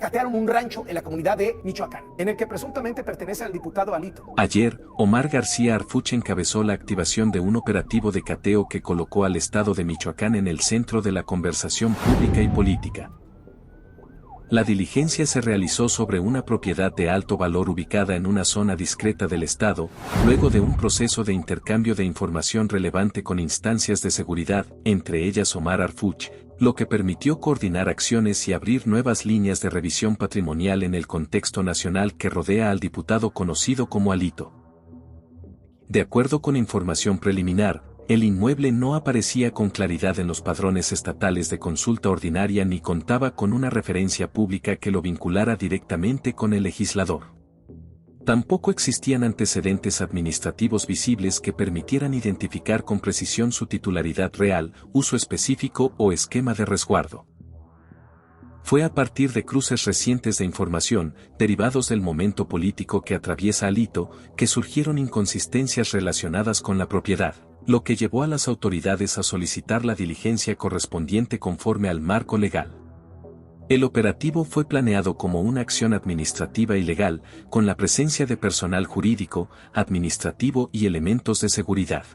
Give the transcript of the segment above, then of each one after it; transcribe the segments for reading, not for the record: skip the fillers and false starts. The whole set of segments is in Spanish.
catearon un rancho en la comunidad de Michoacán, en el que presuntamente pertenece al diputado Alito. Ayer, Omar García Harfuch encabezó la activación de un operativo de cateo que colocó al estado de Michoacán en el centro de la conversación pública y política. La diligencia se realizó sobre una propiedad de alto valor ubicada en una zona discreta del estado, luego de un proceso de intercambio de información relevante con instancias de seguridad, entre ellas Omar Harfuch, lo que permitió coordinar acciones y abrir nuevas líneas de revisión patrimonial en el contexto nacional que rodea al diputado conocido como Alito. De acuerdo con información preliminar, el inmueble no aparecía con claridad en los padrones estatales de consulta ordinaria ni contaba con una referencia pública que lo vinculara directamente con el legislador. Tampoco existían antecedentes administrativos visibles que permitieran identificar con precisión su titularidad real, uso específico o esquema de resguardo. Fue a partir de cruces recientes de información, derivados del momento político que atraviesa Alito, que surgieron inconsistencias relacionadas con la propiedad, lo que llevó a las autoridades a solicitar la diligencia correspondiente conforme al marco legal. El operativo fue planeado como una acción administrativa y legal, con la presencia de personal jurídico, administrativo y elementos de seguridad.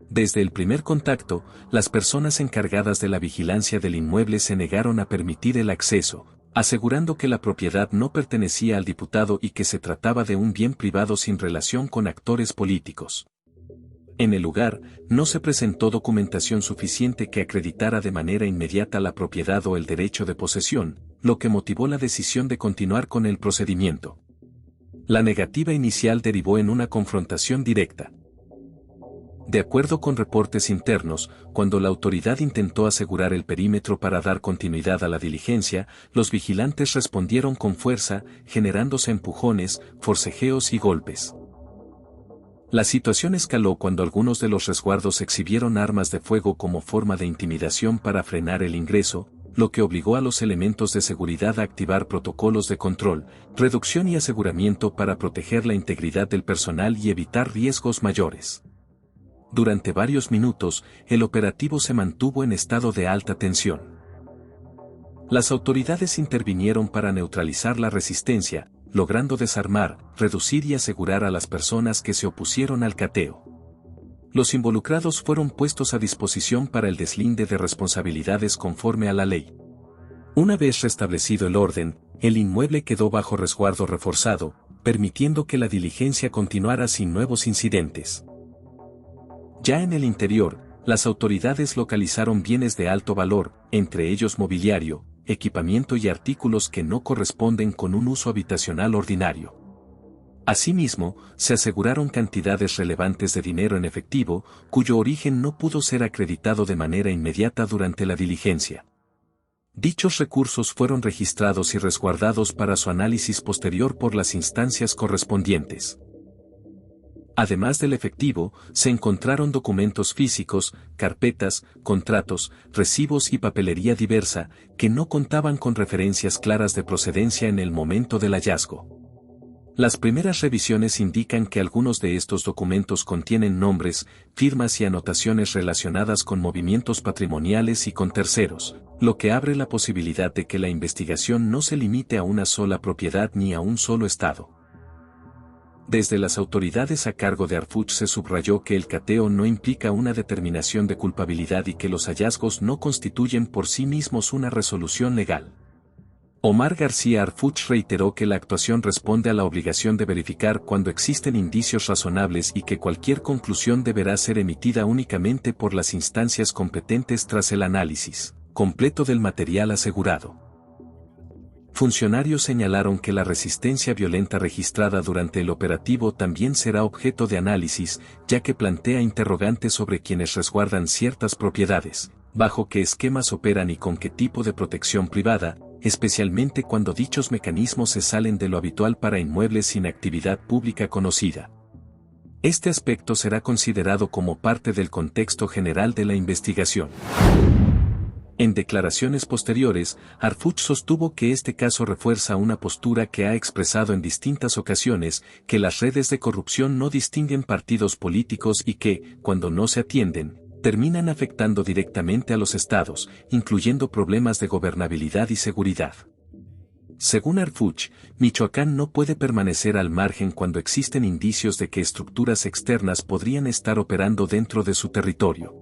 Desde el primer contacto, las personas encargadas de la vigilancia del inmueble se negaron a permitir el acceso, asegurando que la propiedad no pertenecía al diputado y que se trataba de un bien privado sin relación con actores políticos. En el lugar, no se presentó documentación suficiente que acreditara de manera inmediata la propiedad o el derecho de posesión, lo que motivó la decisión de continuar con el procedimiento. La negativa inicial derivó en una confrontación directa. De acuerdo con reportes internos, cuando la autoridad intentó asegurar el perímetro para dar continuidad a la diligencia, los vigilantes respondieron con fuerza, generándose empujones, forcejeos y golpes. La situación escaló cuando algunos de los resguardos exhibieron armas de fuego como forma de intimidación para frenar el ingreso, lo que obligó a los elementos de seguridad a activar protocolos de control, reducción y aseguramiento para proteger la integridad del personal y evitar riesgos mayores. Durante varios minutos, el operativo se mantuvo en estado de alta tensión. Las autoridades intervinieron para neutralizar la resistencia, logrando desarmar, reducir y asegurar a las personas que se opusieron al cateo. Los involucrados fueron puestos a disposición para el deslinde de responsabilidades conforme a la ley. Una vez restablecido el orden, el inmueble quedó bajo resguardo reforzado, permitiendo que la diligencia continuara sin nuevos incidentes. Ya en el interior, las autoridades localizaron bienes de alto valor, entre ellos mobiliario, equipamiento y artículos que no corresponden con un uso habitacional ordinario. Asimismo, se aseguraron cantidades relevantes de dinero en efectivo, cuyo origen no pudo ser acreditado de manera inmediata durante la diligencia. Dichos recursos fueron registrados y resguardados para su análisis posterior por las instancias correspondientes. Además del efectivo, se encontraron documentos físicos, carpetas, contratos, recibos y papelería diversa, que no contaban con referencias claras de procedencia en el momento del hallazgo. Las primeras revisiones indican que algunos de estos documentos contienen nombres, firmas y anotaciones relacionadas con movimientos patrimoniales y con terceros, lo que abre la posibilidad de que la investigación no se limite a una sola propiedad ni a un solo estado. Desde las autoridades a cargo de Harfuch se subrayó que el cateo no implica una determinación de culpabilidad y que los hallazgos no constituyen por sí mismos una resolución legal. Omar García Harfuch reiteró que la actuación responde a la obligación de verificar cuando existen indicios razonables y que cualquier conclusión deberá ser emitida únicamente por las instancias competentes tras el análisis completo del material asegurado. Funcionarios señalaron que la resistencia violenta registrada durante el operativo también será objeto de análisis, ya que plantea interrogantes sobre quienes resguardan ciertas propiedades, bajo qué esquemas operan y con qué tipo de protección privada, especialmente cuando dichos mecanismos se salen de lo habitual para inmuebles sin actividad pública conocida. Este aspecto será considerado como parte del contexto general de la investigación. En declaraciones posteriores, Harfuch sostuvo que este caso refuerza una postura que ha expresado en distintas ocasiones, que las redes de corrupción no distinguen partidos políticos y que, cuando no se atienden, terminan afectando directamente a los estados, incluyendo problemas de gobernabilidad y seguridad. Según Arfuch, Michoacán no puede permanecer al margen cuando existen indicios de que estructuras externas podrían estar operando dentro de su territorio.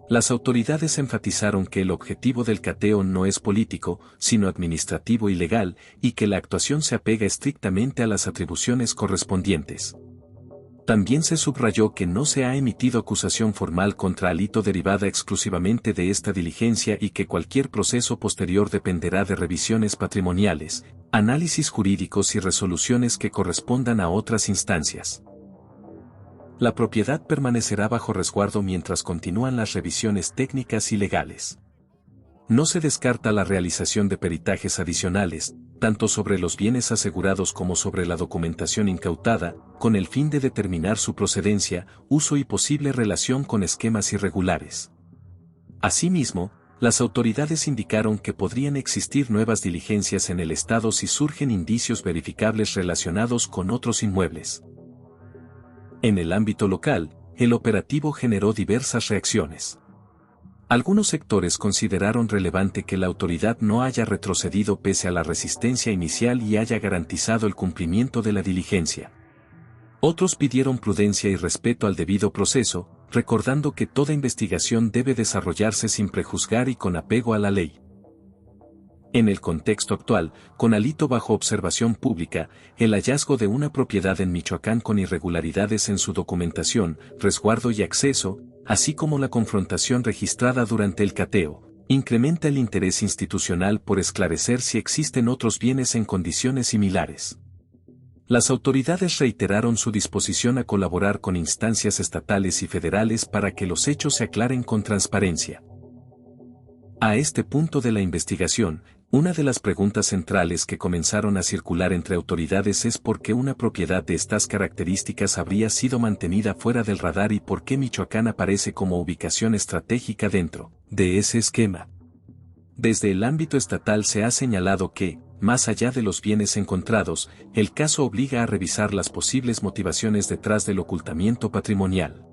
Las autoridades enfatizaron que el objetivo del cateo no es político, sino administrativo y legal, y que la actuación se apega estrictamente a las atribuciones correspondientes. También se subrayó que no se ha emitido acusación formal contra Alito derivada exclusivamente de esta diligencia y que cualquier proceso posterior dependerá de revisiones patrimoniales, análisis jurídicos y resoluciones que correspondan a otras instancias. La propiedad permanecerá bajo resguardo mientras continúan las revisiones técnicas y legales. No se descarta la realización de peritajes adicionales, tanto sobre los bienes asegurados como sobre la documentación incautada, con el fin de determinar su procedencia, uso y posible relación con esquemas irregulares. Asimismo, las autoridades indicaron que podrían existir nuevas diligencias en el estado si surgen indicios verificables relacionados con otros inmuebles. En el ámbito local, el operativo generó diversas reacciones. Algunos sectores consideraron relevante que la autoridad no haya retrocedido pese a la resistencia inicial y haya garantizado el cumplimiento de la diligencia. Otros pidieron prudencia y respeto al debido proceso, recordando que toda investigación debe desarrollarse sin prejuzgar y con apego a la ley. En el contexto actual, con Alito bajo observación pública, el hallazgo de una propiedad en Michoacán con irregularidades en su documentación, resguardo y acceso, así como la confrontación registrada durante el cateo, incrementa el interés institucional por esclarecer si existen otros bienes en condiciones similares. Las autoridades reiteraron su disposición a colaborar con instancias estatales y federales para que los hechos se aclaren con transparencia. A este punto de la investigación, una de las preguntas centrales que comenzaron a circular entre autoridades es por qué una propiedad de estas características habría sido mantenida fuera del radar y por qué Michoacán aparece como ubicación estratégica dentro de ese esquema. Desde el ámbito estatal se ha señalado que, más allá de los bienes encontrados, el caso obliga a revisar las posibles motivaciones detrás del ocultamiento patrimonial.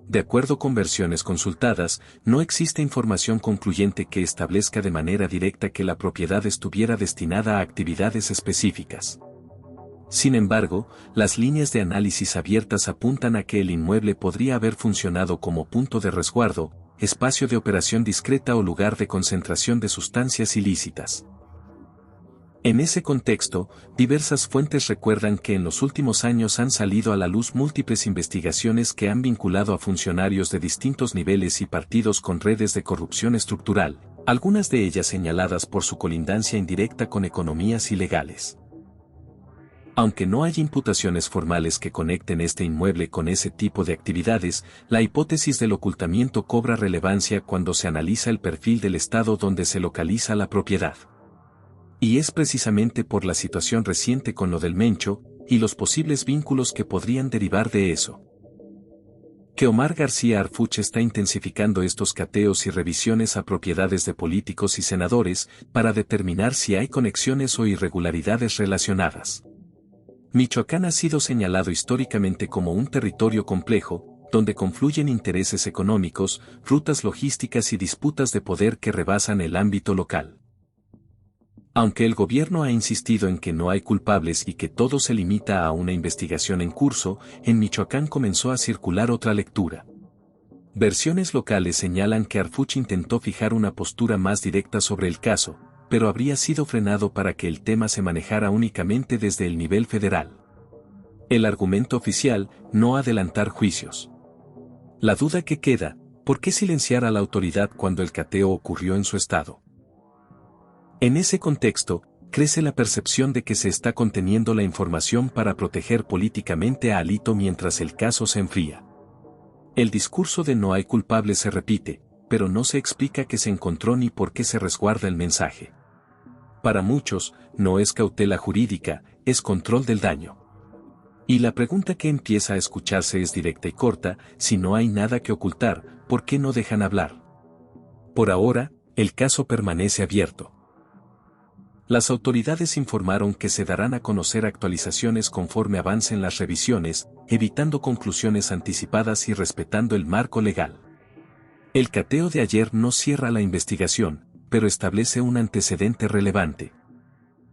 De acuerdo con versiones consultadas, no existe información concluyente que establezca de manera directa que la propiedad estuviera destinada a actividades específicas. Sin embargo, las líneas de análisis abiertas apuntan a que el inmueble podría haber funcionado como punto de resguardo, espacio de operación discreta o lugar de concentración de sustancias ilícitas. En ese contexto, diversas fuentes recuerdan que en los últimos años han salido a la luz múltiples investigaciones que han vinculado a funcionarios de distintos niveles y partidos con redes de corrupción estructural, algunas de ellas señaladas por su colindancia indirecta con economías ilegales. Aunque no hay imputaciones formales que conecten este inmueble con ese tipo de actividades, la hipótesis del ocultamiento cobra relevancia cuando se analiza el perfil del estado donde se localiza la propiedad. Y es precisamente por la situación reciente con lo del Mencho, y los posibles vínculos que podrían derivar de eso, que Omar García Arfuch está intensificando estos cateos y revisiones a propiedades de políticos y senadores, para determinar si hay conexiones o irregularidades relacionadas. Michoacán ha sido señalado históricamente como un territorio complejo, donde confluyen intereses económicos, rutas logísticas y disputas de poder que rebasan el ámbito local. Aunque el gobierno ha insistido en que no hay culpables y que todo se limita a una investigación en curso, en Michoacán comenzó a circular otra lectura. Versiones locales señalan que Arfuch intentó fijar una postura más directa sobre el caso, pero habría sido frenado para que el tema se manejara únicamente desde el nivel federal. El argumento oficial, no adelantar juicios. La duda que queda, ¿por qué silenciar a la autoridad cuando el cateo ocurrió en su estado? En ese contexto, crece la percepción de que se está conteniendo la información para proteger políticamente a Alito mientras el caso se enfría. El discurso de no hay culpables se repite, pero no se explica qué se encontró ni por qué se resguarda el mensaje. Para muchos, no es cautela jurídica, es control del daño. Y la pregunta que empieza a escucharse es directa y corta: si no hay nada que ocultar, ¿por qué no dejan hablar? Por ahora, el caso permanece abierto. Las autoridades informaron que se darán a conocer actualizaciones conforme avancen las revisiones, evitando conclusiones anticipadas y respetando el marco legal. El cateo de ayer no cierra la investigación, pero establece un antecedente relevante.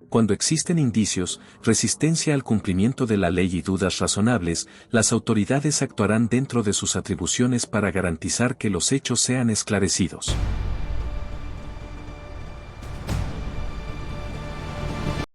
Cuando existen indicios, resistencia al cumplimiento de la ley y dudas razonables, las autoridades actuarán dentro de sus atribuciones para garantizar que los hechos sean esclarecidos.